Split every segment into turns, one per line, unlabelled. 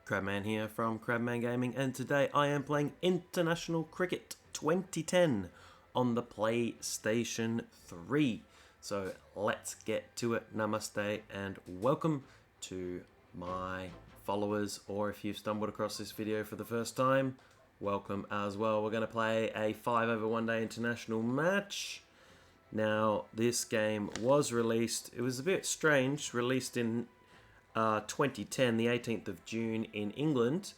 Crabman here from Crabman Gaming, and today I am playing International Cricket 2010 on the PlayStation 3. So let's get to it. Namaste and welcome to my followers, or if you've stumbled across this video for the first time, welcome as well. We're going to play a 5-over-1-day international match. Now, this game was released, it was a bit strange, released in 2010, the 18th of June in England,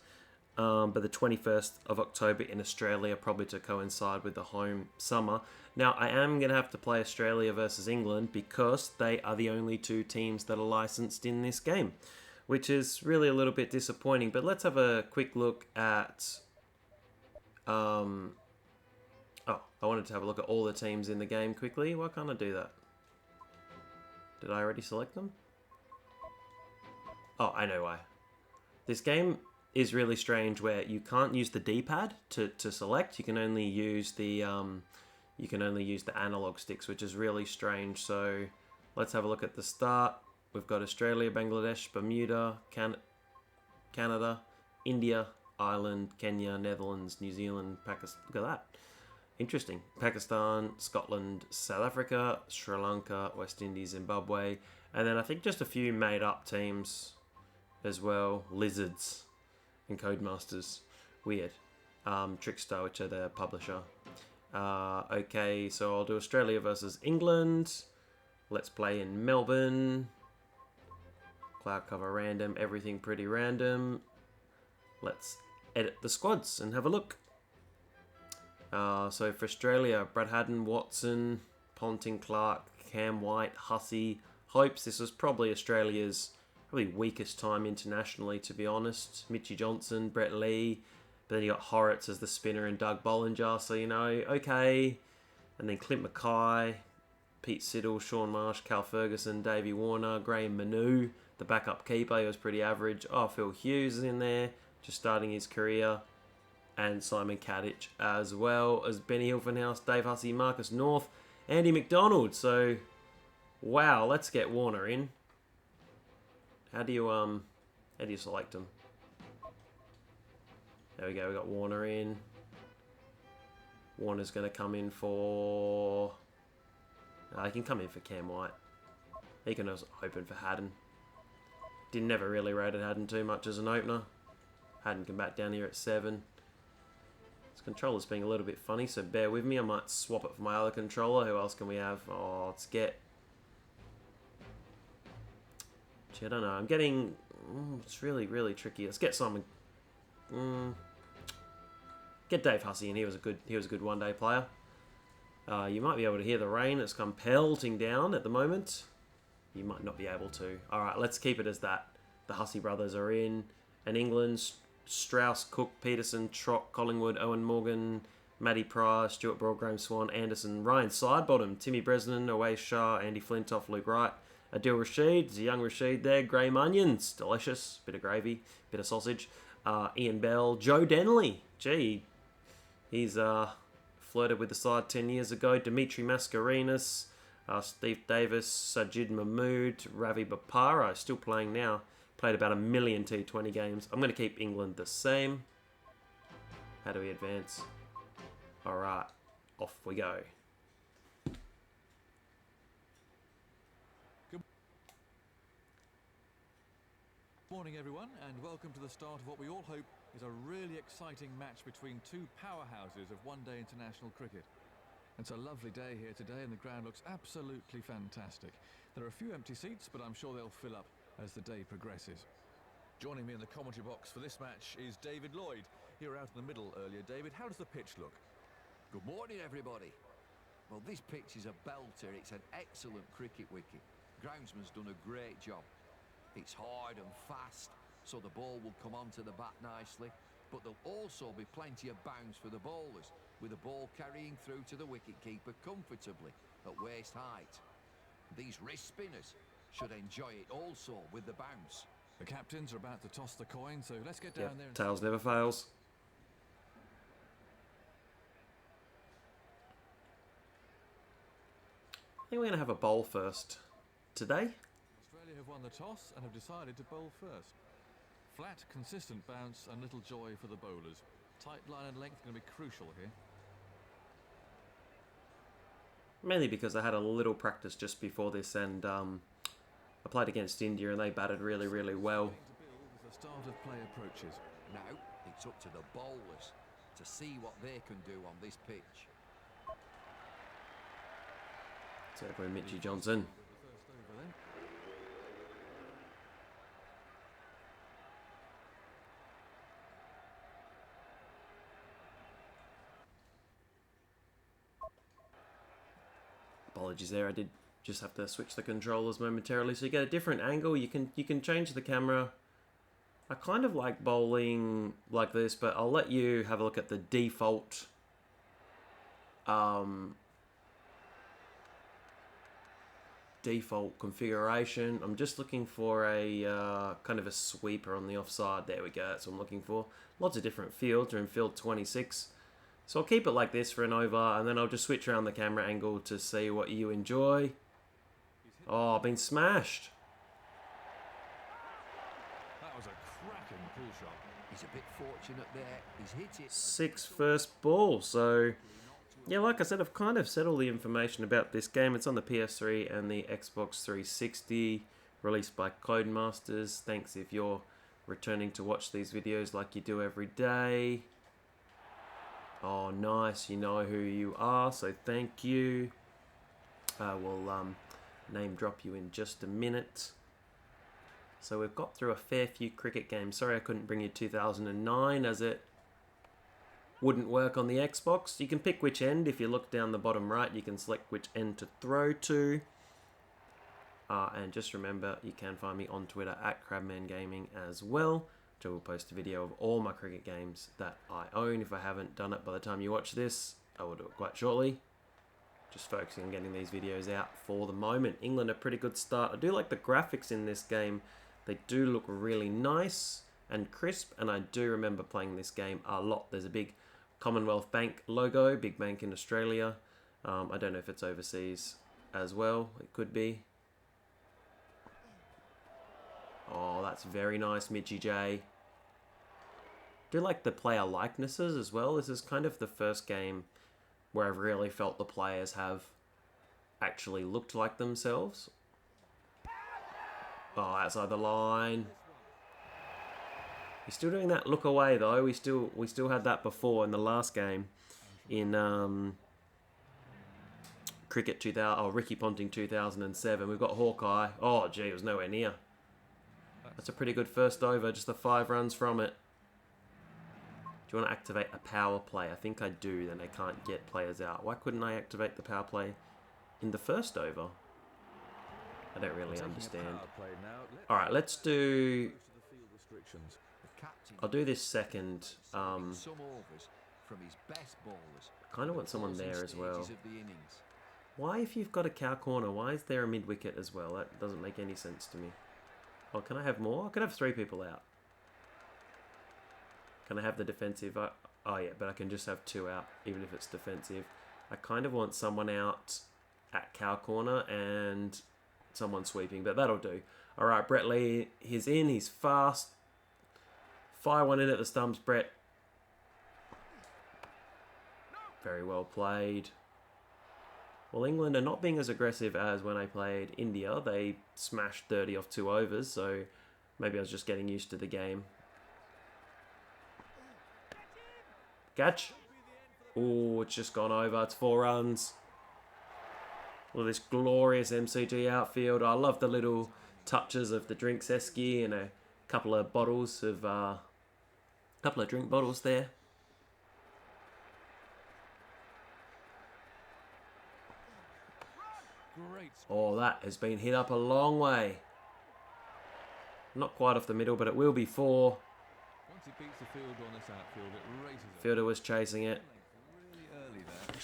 but the 21st of October in Australia, probably to coincide with the home summer. Now, I am going to have to play Australia versus England because they are the only two teams that are licensed in this game, which is really a little bit disappointing. But let's have a quick look at... Oh, I wanted to have a look at all the teams in the game quickly. Why can't I do that? Did I already select them? Oh, I know why. This game is really strange where you can't use the D-pad to select. You can only use the analog sticks, which is really strange. So let's have a look at the start. We've got Australia, Bangladesh, Bermuda, Canada, India, Ireland, Kenya, Netherlands, New Zealand, Pakistan. Look at that. Interesting. Pakistan, Scotland, South Africa, Sri Lanka, West Indies, Zimbabwe, and then I think just a few made-up teams as well. Lizards and Codemasters. Weird. Trickstar, which are their publisher. Okay, so I'll do Australia versus England. Let's play in Melbourne. Cloud cover random. Everything pretty random. Let's edit the squads and have a look. So for Australia, Brad Haddin, Watson, Ponting, Clark, Cam White, Hussey, Hopes. This was probably Australia's weakest time internationally, to be honest. Mitchie Johnson, Brett Lee, but then you got Horrocks as the spinner and Doug Bollinger, so you know, okay. And then Clint Mackay, Pete Siddle, Sean Marsh, Cal Ferguson, Davey Warner, Graham Manu, the backup keeper, he was pretty average. Oh, Phil Hughes is in there, just starting his career. And Simon Kadich, as well as Benny Hilfenhaus, Dave Hussey, Marcus North, Andy McDonald. So, wow, let's get Warner in. How do you select him? There we go, we got Warner in. Warner's going to come in for... he can come in for Cam White. He can also open for Haddon. Never really rated Haddon too much as an opener. Haddon can back down here at 7. This controller's being a little bit funny, so bear with me. I might swap it for my other controller. Who else can we have? Oh, let's get... Gee, I don't know. I'm getting... it's really, really tricky. Let's get Simon... Get Dave Hussey in. He was a good one-day player. You might be able to hear the rain. It's come pelting down at the moment. You might not be able to. Alright, let's keep it as that. The Hussey brothers are in. And England's Strauss, Cook, Peterson, Trott, Collingwood, Owen Morgan, Matty Pryor, Stuart Broad, Graham Swan, Anderson, Ryan Sidebottom, Timmy Bresnan, Awais Shah, Andy Flintoff, Luke Wright, Adil Rashid, there's a young Rashid there, Graham Onions, delicious, bit of gravy, bit of sausage, Ian Bell, Joe Denley, gee, he's flirted with the side 10 years ago, Dimitri Mascarenas, Steve Davis, Sajid Mahmood, Ravi Bapara, still playing now. Played about 1 million T20 games. I'm going to keep England the same. How do we advance? Alright, off we go.
Good morning everyone, and welcome to the start of what we all hope is a really exciting match between two powerhouses of one-day international cricket. It's a lovely day here today and the ground looks absolutely fantastic. There are a few empty seats, but I'm sure they'll fill up as the day progresses. Joining me in the commentary box for this match is David Lloyd. You were out in the middle earlier, David. How does the pitch look?
Good morning, everybody. Well, this pitch is a belter. It's an excellent cricket wicket. Groundsman's done a great job. It's hard and fast, so the ball will come onto the bat nicely, but there'll also be plenty of bounce for the bowlers, with the ball carrying through to the wicketkeeper comfortably at waist height. These wrist spinners should enjoy it also with the bounce.
The captains are about to toss the coin, so let's get down there.
Tails never fails. I think we're going to have a bowl first today.
Australia have won the toss and have decided to bowl first. Flat, consistent bounce and little joy for the bowlers. Tight line and length going to be crucial here.
Mainly because I had a little practice just before this, and I played against India and they batted really, really well.
As the start of play approaches.
Now, it's up to the bowlers to see what they can do on this pitch.
So for Mitchie Johnson.
The first over then.
Apologies there, I did just have to switch the controllers momentarily so you get a different angle. You can change the camera. I kind of like bowling like this, but I'll let you have a look at the default default configuration. I'm just looking for a kind of a sweeper on the offside. There we go, that's what I'm looking for. Lots of different fields. We're in field 26. So I'll keep it like this for an over, and then I'll just switch around the camera angle to see what you enjoy. Oh, I've been smashed.
That was a cracking pull shot.
He's a bit fortunate there. He's hit it.
6 first ball, so yeah, like I said, I've kind of said all the information about this game. It's on the PS3 and the Xbox 360, released by Codemasters. Thanks if you're returning to watch these videos like you do every day. Oh, nice. You know who you are, so thank you. We'll name drop you in just a minute. So we've got through a fair few cricket games. Sorry I couldn't bring you 2009 as it wouldn't work on the Xbox. You can pick which end. If you look down the bottom right, you can select which end to throw to. And just remember, you can find me on Twitter at Crabman Gaming as well. I will post a video of all my cricket games that I own. If I haven't done it by the time you watch this, I will do it quite shortly. Just focusing on getting these videos out for the moment. England a pretty good start. I do like the graphics in this game. They do look really nice and crisp, and I do remember playing this game a lot. There's a big Commonwealth Bank logo, big bank in Australia. I don't know if it's overseas as well. It could be. Oh, that's very nice, Mitchie J. Do like the player likenesses as well. This is kind of the first game where I've really felt the players have actually looked like themselves. Oh, outside the line. He's still doing that look away though. We still had that before in the last game in Cricket 2000 or Ricky Ponting 2007. We've got Hawkeye. Oh gee, it was nowhere near. That's a pretty good first over, just the 5 runs from it. Do you want to activate a power play? I think I do, then I can't get players out. Why couldn't I activate the power play in the first over? I don't really understand. Alright, let's do... I'll do this second. I kind of want someone there as well. Why, if you've got a cow corner, why is there a mid-wicket as well? That doesn't make any sense to me. Oh, can I have more? I could have 3 people out. Can I have the defensive? Oh yeah, but I can just have 2 out, even if it's defensive. I kind of want someone out at cow corner and someone sweeping, but that'll do. All right, Brett Lee, he's in, he's fast. Fire one in at the stumps, Brett. Very well played. Well, England are not being as aggressive as when I played India. They smashed 30 off 2 overs, so maybe I was just getting used to the game. Catch. Oh, it's just gone over. It's 4 runs. Well, this glorious MCG outfield. I love the little touches of the drinks esky and a couple of bottles of drink bottles there.
Great.
Oh, that has been hit up a long way. Not quite off the middle, but it will be 4.
Once it beats the fielder on this outfield, it races it.
Fielder was chasing it.
Really early there.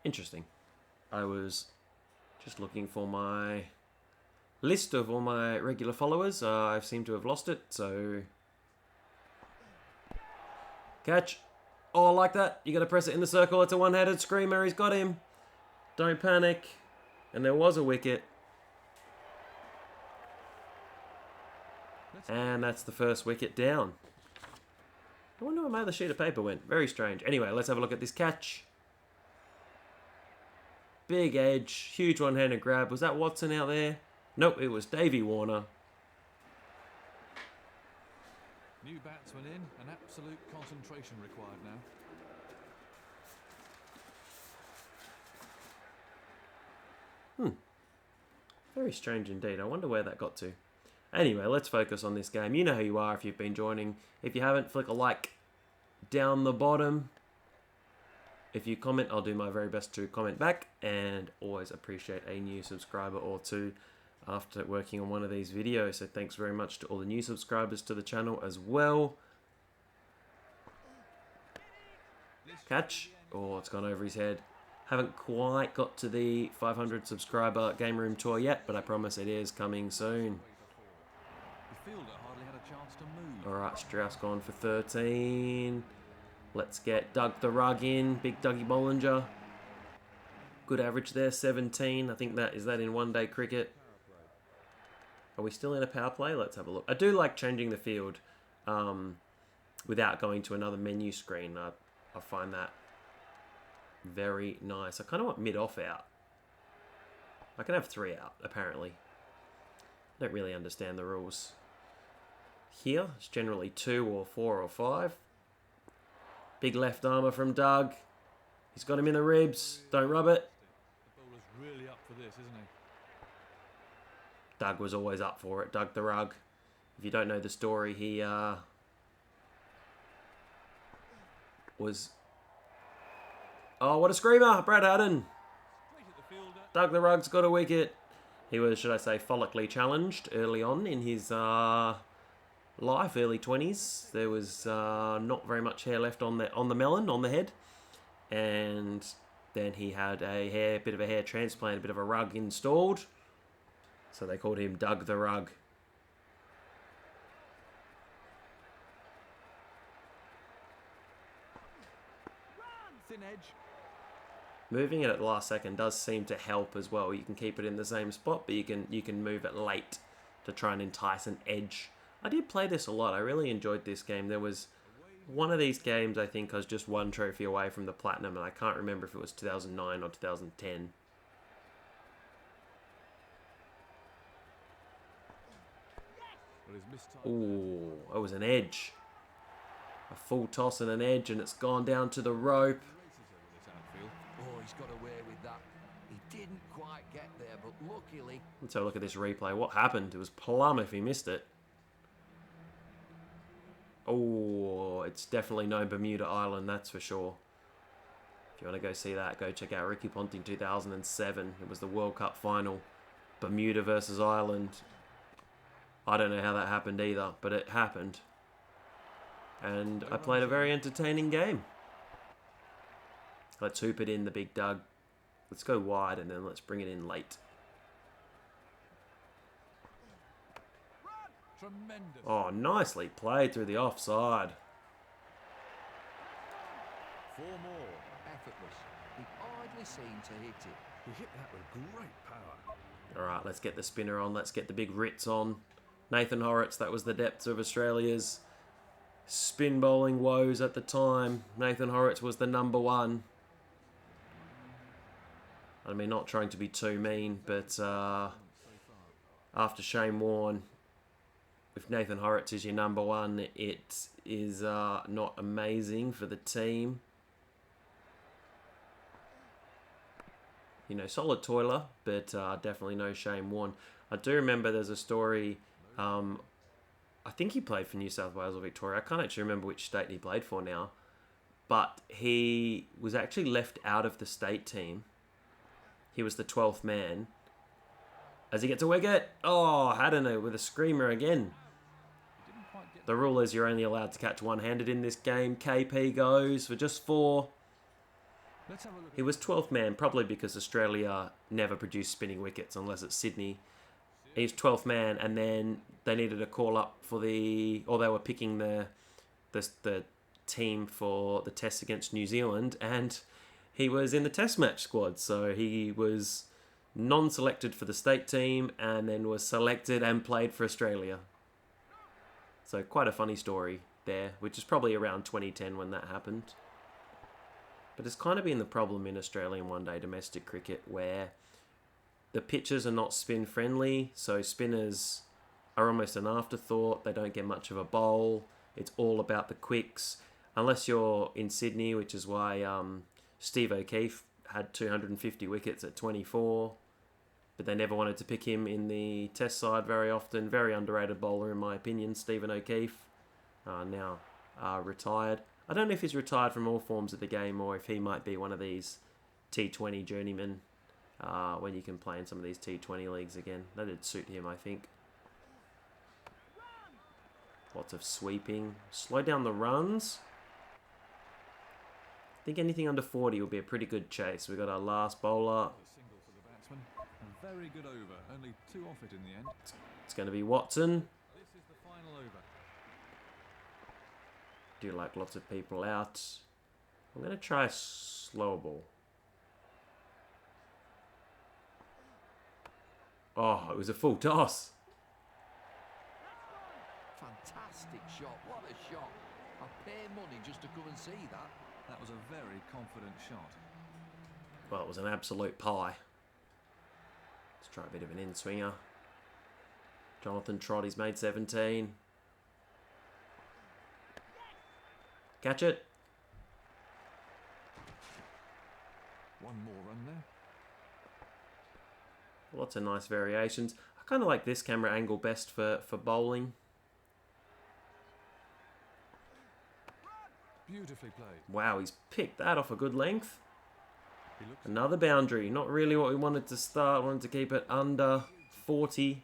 Interesting. I was just looking for my list of all my regular followers. I seem to have lost it, so... Catch. Oh, I like that. You got to press it in the circle. It's a one-handed screamer. He's got him. Don't panic. And there was a wicket. And that's the first wicket down. I wonder where my other sheet of paper went. Very strange. Anyway, let's have a look at this catch. Big edge. Huge one-handed grab. Was that Watson out there? Nope, it was Davey Warner.
New batsman in, and absolute concentration required now.
Very strange indeed. I wonder where that got to. Anyway, let's focus on this game. You know who you are if you've been joining. If you haven't, flick a like down the bottom. If you comment, I'll do my very best to comment back, and always appreciate a new subscriber or two after working on one of these videos. So thanks very much to all the new subscribers to the channel as well. Catch. Oh, it's gone over his head. Haven't quite got to the 500 subscriber game room tour yet, but I promise it is coming soon.
The fielder hardly had a chance to move.
Alright, Strauss gone for 13. Let's get Doug the Rug in. Big Dougie Bollinger. Good average there, 17. I think that is that in one-day cricket. Are we still in a power play? Let's have a look. I do like changing the field without going to another menu screen. I find that very nice. I kind of want mid-off out. I can have 3 out, apparently. I don't really understand the rules. Here, it's generally 2 or 4 or 5. Big left armour from Doug. He's got him in the ribs. Don't rub it.
The bowler's really up for this, isn't he?
Doug was always up for it. Doug the Rug. If you don't know the story, he was... Oh, what a screamer! Brad Haddon. Doug the Rug's got a wicket. He was, should I say, follically challenged early on in his life, early 20s. There was not very much hair left on the melon, on the head. And then he had a bit of a hair transplant, a bit of a rug installed. So they called him Doug the Rug.
Thin edge.
Moving it at the last second does seem to help as well. You can keep it in the same spot, but you can move it late to try and entice an edge. I did play this a lot. I really enjoyed this game. There was one of these games, I think I was just one trophy away from the platinum, and I can't remember if it was 2009 or 2010. Ooh, that was an edge. A full toss and an edge, and it's gone down to the rope.
Oh, he's got away with that. He didn't quite get there, but luckily...
Let's have a look at this replay. What happened? It was plumb if he missed it. Oh, it's definitely no Bermuda Island, that's for sure. If you want to go see that, go check out Ricky Ponting 2007. It was the World Cup final. Bermuda versus Ireland. I don't know how that happened either, but it happened. And I played a very entertaining game. Let's hoop it in, the big Doug. Let's go wide and then let's bring it in late.
Tremendous.
Oh, nicely played through the offside.
4 more.
Effortless. He hardly seemed to hit it.
He hit that with great power.
Alright, let's get the spinner on. Let's get the big Ritz on. Nathan Horrocks, that was the depths of Australia's spin bowling woes at the time. Nathan Horrocks was the number 1. I mean, not trying to be too mean, but after Shane Warne, if Nathan Horrocks is your number 1, it is not amazing for the team. You know, solid toiler, but definitely no Shane Warne. I do remember there's a story, I think he played for New South Wales or Victoria. I can't actually remember which state he played for now. But he was actually left out of the state team. He was the 12th man. As he gets a wicket, oh, Haddon with a screamer again. The rule is you're only allowed to catch one-handed in this game. KP goes for just 4. He was 12th man, probably because Australia never produced spinning wickets unless it's Sydney. He's 12th man, and then they needed a call up for the, or they were picking the team for the test against New Zealand, and he was in the test match squad. So he was non-selected for the state team and then was selected and played for Australia. So quite a funny story there, which is probably around 2010 when that happened. But it's kind of been the problem in Australian one-day domestic cricket where the pitches are not spin-friendly, so spinners are almost an afterthought. They don't get much of a bowl. It's all about the quicks. Unless you're in Sydney, which is why Steve O'Keefe had 250 wickets at 24. But they never wanted to pick him in the test side very often. Very underrated bowler in my opinion, Stephen O'Keefe. Now retired. I don't know if he's retired from all forms of the game or if he might be one of these T20 journeymen when you can play in some of these T20 leagues again. That'd suit him, I think. Lots of sweeping. Slow down the runs. I think anything under 40 will be a pretty good chase. We've got our last bowler.
Single for the batsman. A very good over. Only 2 off it in the end.
It's going to be Watson.
This is the final over.
Do like lots of people out. I'm going to try a slower ball. Oh, it was a full toss.
Fantastic shot. What a shot. I'd pay money just to come and see that.
That was a very confident shot.
Well, it was an absolute pie. Let's try a bit of an in-swinger. Jonathan Trott, he's made 17. Catch it.
One more run there.
Lots of nice variations. I kind of like this camera angle best for bowling.
Beautifully played.
Wow, he's picked that off a good length.
He looks
Another boundary. Not really what we wanted to start. Wanted to keep it under 40.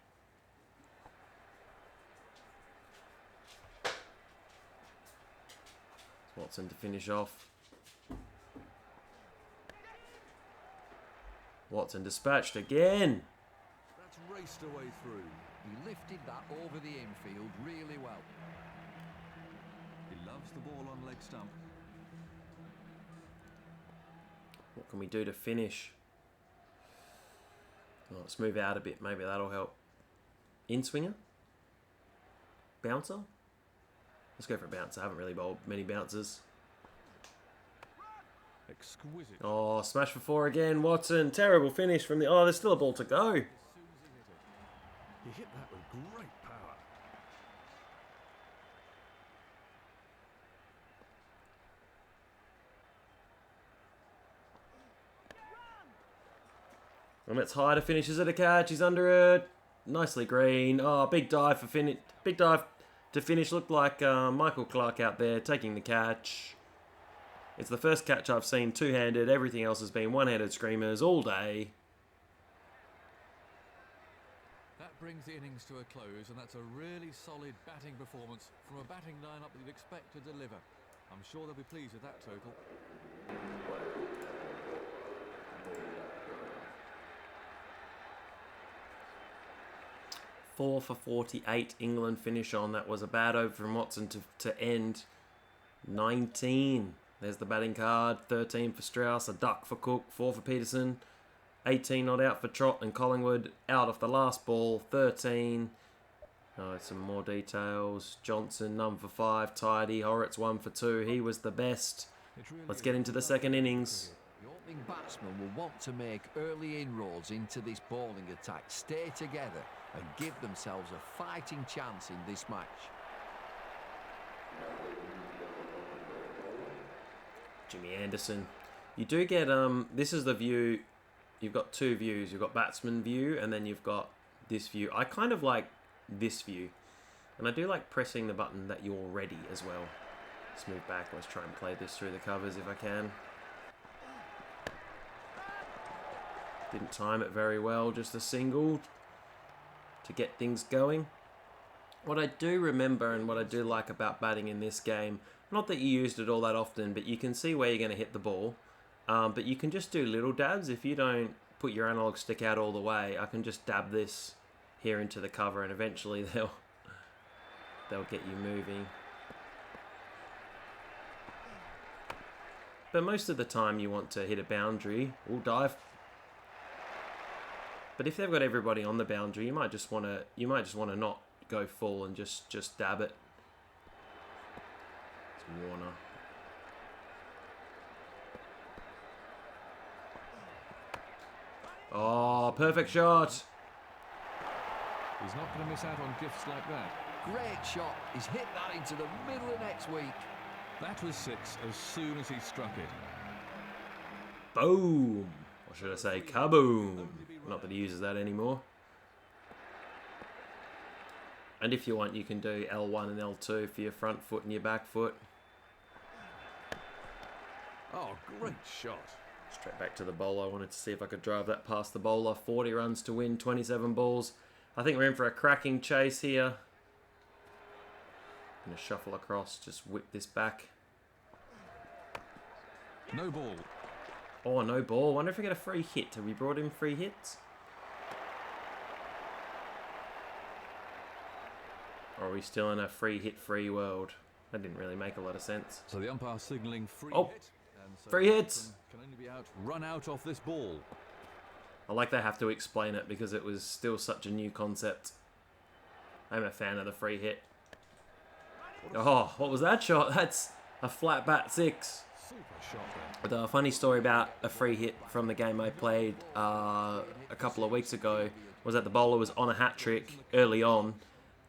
Watson to finish off. Watson dispatched again.
That's raced away through. He lifted that over the infield really well.
He loves the ball on leg stump.
What can we do to finish? Oh, let's move out a bit. Maybe that'll help. In-swinger? Bouncer? Let's go for a bouncer. I haven't really bowled many bouncers.
Exquisite.
Oh, smash for 4 again. Watson, terrible finish from the... Oh, there's still a ball to go.
As soon as he hit that with great power.
And it's high to finishes at a catch. He's under it. Nicely green. Oh, big dive for finish. Big dive to finish. Looked like Michael Clark out there taking the catch. It's the first catch I've seen two-handed. Everything else has been one-handed screamers all day.
That brings the innings to a close, and that's a really solid batting performance from a batting lineup that you'd expect to deliver. I'm sure they'll be pleased with that total.
Four for 48. England finish on. That was a bad over from Watson to end. 19. There's the batting card. 13 for Strauss. A duck for Cook. 4 for Peterson. 18 not out for Trott and Collingwood. Out off the last ball. 13. Some more details. Johnson, none for 5. Tidy. Horrocks, 1 for 2. He was the best. Let's get into the second innings.
The opening batsman will want to make early inroads into this bowling attack, stay together and give themselves a fighting chance in this match.
Jimmy Anderson. You do get, this is the view, you've got 2 views. You've got batsman view and then you've got this view. I kind of like this view. And I do like pressing the button that you're ready as well. Let's move back. Let's try and play this through the covers if I can. Didn't time it very well. Just a single to get things going. What I do remember and what I do like about batting in this game, not that you used it all that often, but you can see where you're going to hit the ball. But you can just do little dabs. If you don't put your analog stick out all the way, I can just dab this here into the cover and eventually they'll get you moving. But most of the time you want to hit a boundary or dive. But if they've got everybody on the boundary, you might just want to not go full and just dab it. It's Warner. Oh, perfect shot.
He's not going to miss out on gifts like that.
Great shot. He's hit that into the middle of next week.
That was 6 as soon as he struck it.
Boom. Or should I say kaboom? Not that he uses that anymore. And if you want, you can do L1 and L2 for your front foot and your back foot.
Oh, great shot.
Straight back to the bowler. I wanted to see if I could drive that past the bowler. 40 runs to win, 27 balls. I think we're in for a cracking chase here. Going to shuffle across, just whip this back.
No ball.
Oh, no ball. Wonder if we get a free hit. Have we brought in free hits? Or are we still in a free hit free world? That didn't really make a lot of sense.
So the umpire signalling free
Oh,
hit. And so
free hits.
Can only be run out off this ball.
I like they have to explain it because it was still such a new concept. I'm a fan of the free hit. Oh, what was that shot? That's a flat bat 6.
Super shot there.
The funny story about a free hit from the game I played a couple of weeks ago was that the bowler was on a hat trick early on,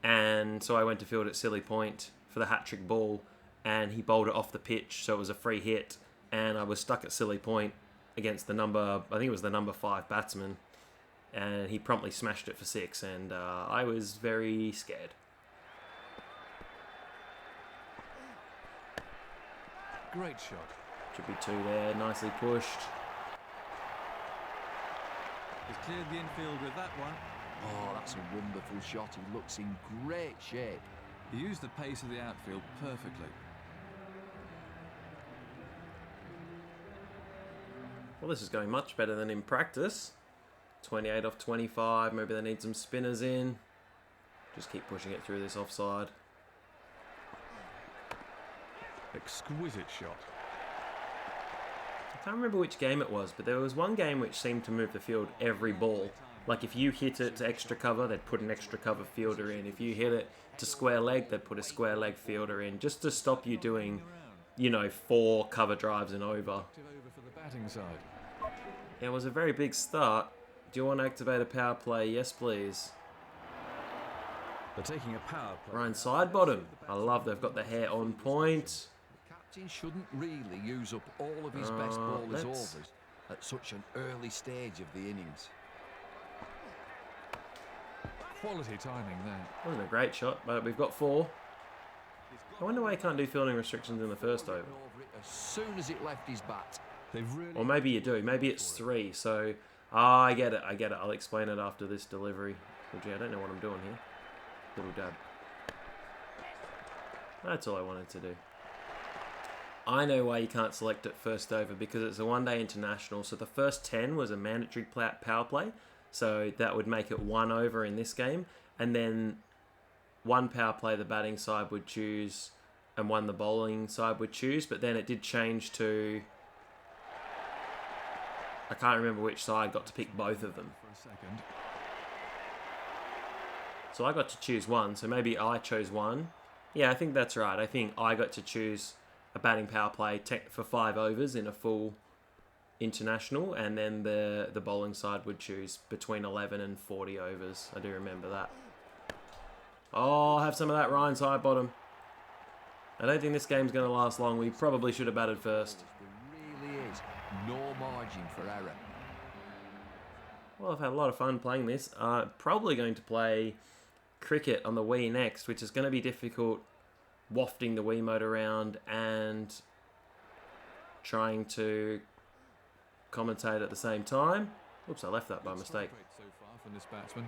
and so I went to field at silly point for the hat trick ball, and he bowled it off the pitch, so it was a free hit, and I was stuck at silly point against the number 5 batsman, and he promptly smashed it for 6, and I was very scared.
Great shot.
Should be 2 there, nicely pushed.
He's cleared the infield with that one.
Oh, that's a wonderful shot. He looks in great shape.
He used the pace of the outfield perfectly.
Well, this is going much better than in practice. 28 off 25, maybe they need some spinners in. Just keep pushing it through this offside.
Exquisite shot.
I can't remember which game it was, but there was one game which seemed to move the field every ball. Like if you hit it to extra cover, they'd put an extra cover fielder in. If you hit it to square leg, they'd put a square leg fielder in, just to stop you doing, 4 cover drives and over.
Over for the batting side.
It was a very big start. Do you want to activate a power play? Yes, please.
They're taking a power play.
Ryan Sidebottom. I love they've got the hair on point.
The captain shouldn't really use up all of his best bowlers' overs at such an early stage of the innings.
Quality timing there.
Wasn't a great shot, but we've got 4. I wonder why he can't do fielding restrictions in the first over.
As soon as it left his bat.
Or maybe you do. Maybe it's 3. So, I get it. I'll explain it after this delivery. Oh, gee, I don't know what I'm doing here. Little dab. That's all I wanted to do. I know why you can't select it first over, because it's a one-day international. So the first 10 was a mandatory power play. So that would make it 1 over in this game. And then 1 power play the batting side would choose and 1 the bowling side would choose. But then it did change to... I can't remember which side got to pick both of them.
For a second.
So I got to choose 1. So maybe I chose 1. Yeah, I think that's right. I think I got to choose a batting power play for 5 overs in a full international, and then the bowling side would choose between 11 and 40 overs. I do remember that. Oh, have some of that Ryan Sidebottom. I don't think this game's going to last long. We probably should have batted first.
There really is no margin for error.
Well, I've had a lot of fun playing this. Probably going to play cricket on the Wii next, which is going to be difficult wafting the Wiimote around and trying to commentate at the same time. Oops, I left that by mistake.
So far from this batsman.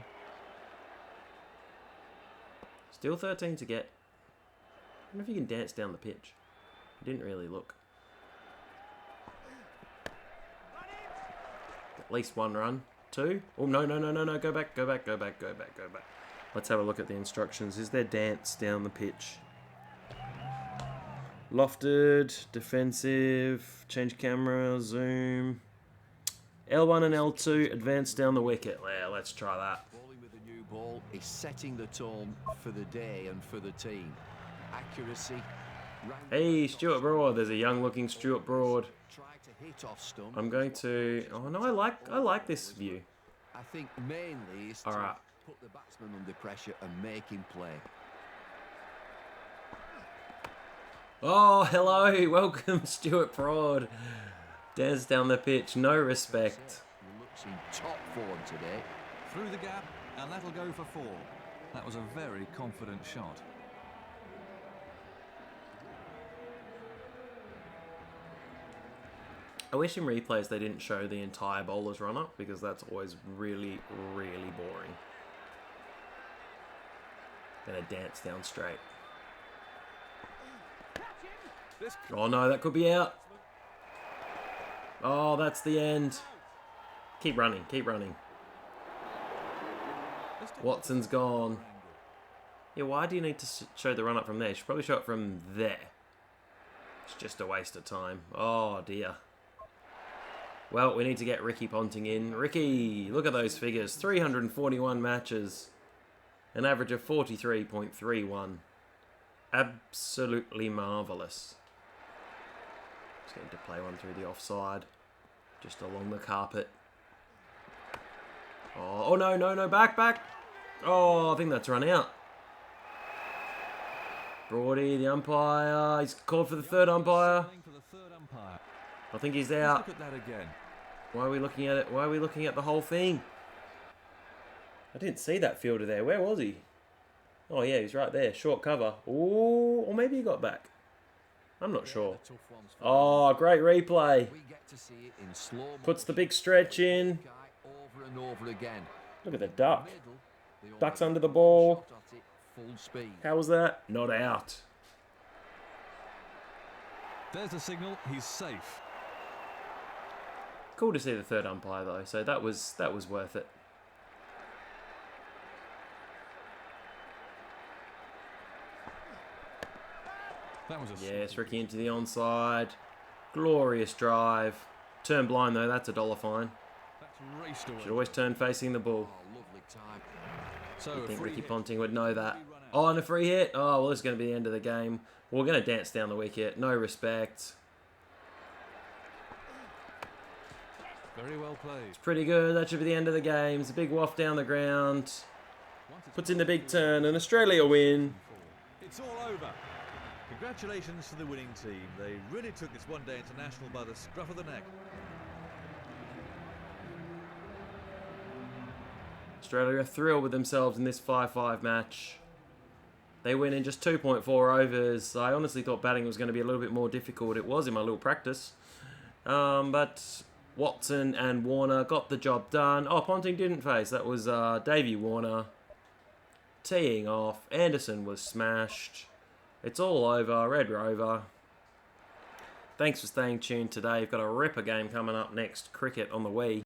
Still 13 to get. I wonder if you can dance down the pitch. I didn't really look. At least 1 run. 2. Oh, no. Go back. Let's have a look at the instructions. Is there dance down the pitch? Lofted, defensive, change camera, zoom. L1 and L2, advance down the wicket. Yeah, let's try that.
Bowling with the new ball is setting the tone for the day and for the team. Accuracy.
Hey, Stuart Broad. There's a young-looking Stuart Broad.
Try to hit off stump.
I'm going to... Oh, no, I like this view.
I think mainly is to
All right.
put the batsman under pressure and make him play.
Oh, hello. Welcome, Stuart Broad. Dance down the pitch. No respect.
He looks in top form today.
Through the gap, and that'll go for 4. That was a very confident shot.
I wish in replays they didn't show the entire bowler's run-up because that's always really, really boring. Gonna dance down straight. Oh no, that could be out. Oh, that's the end. Keep running, keep running. Watson's gone. Yeah, why do you need to show the run-up from there? You should probably show it from there. It's just a waste of time. Oh dear. Well, we need to get Ricky Ponting in. Ricky, look at those figures. 341 matches. An average of 43.31. Absolutely marvellous. Just getting to play one through the offside. Just along the carpet. Oh no, no, no, back, back. Oh, I think that's run out. Broady, the umpire. He's called for the third umpire. I think he's out.
Look at that again.
Why are we looking at it? Why are we looking at the whole thing? I didn't see that fielder there. Where was he? Oh yeah, he's right there. Short cover. Ooh, or maybe he got back. I'm not sure. Oh, great replay. Puts the big stretch in.
Over and over again.
Look at the duck. Duck's under the ball. How was that? Not out.
There's the signal. He's safe.
Cool to see the third umpire though, so that was worth it.
That was a
Yes, Ricky into the onside. Glorious drive. Turn blind though, that's $1 fine.
That's raced away.
Should always turn facing the ball.
Oh, lovely time.
So
I think
free
Ricky
hit.
Ponting would know that. Oh, and a free hit. Oh, well, this is going to be the end of the game. We're going to dance down the wicket. No respect.
Very well played.
Pretty good. That should be the end of the game. It's a big waft down the ground. Puts in the big turn, and Australia win.
It's all over. Congratulations to the winning team. They really took this one-day international by the scruff of the neck.
Australia are thrilled with themselves in this 5-5 match. They win in just 2.4 overs. I honestly thought batting was going to be a little bit more difficult. It was in my little practice. But Watson and Warner got the job done. Oh, Ponting didn't face. That was Davey Warner teeing off. Anderson was smashed. It's all over. Red Rover. Thanks for staying tuned today. We've got a ripper game coming up next. Cricket on the Wii.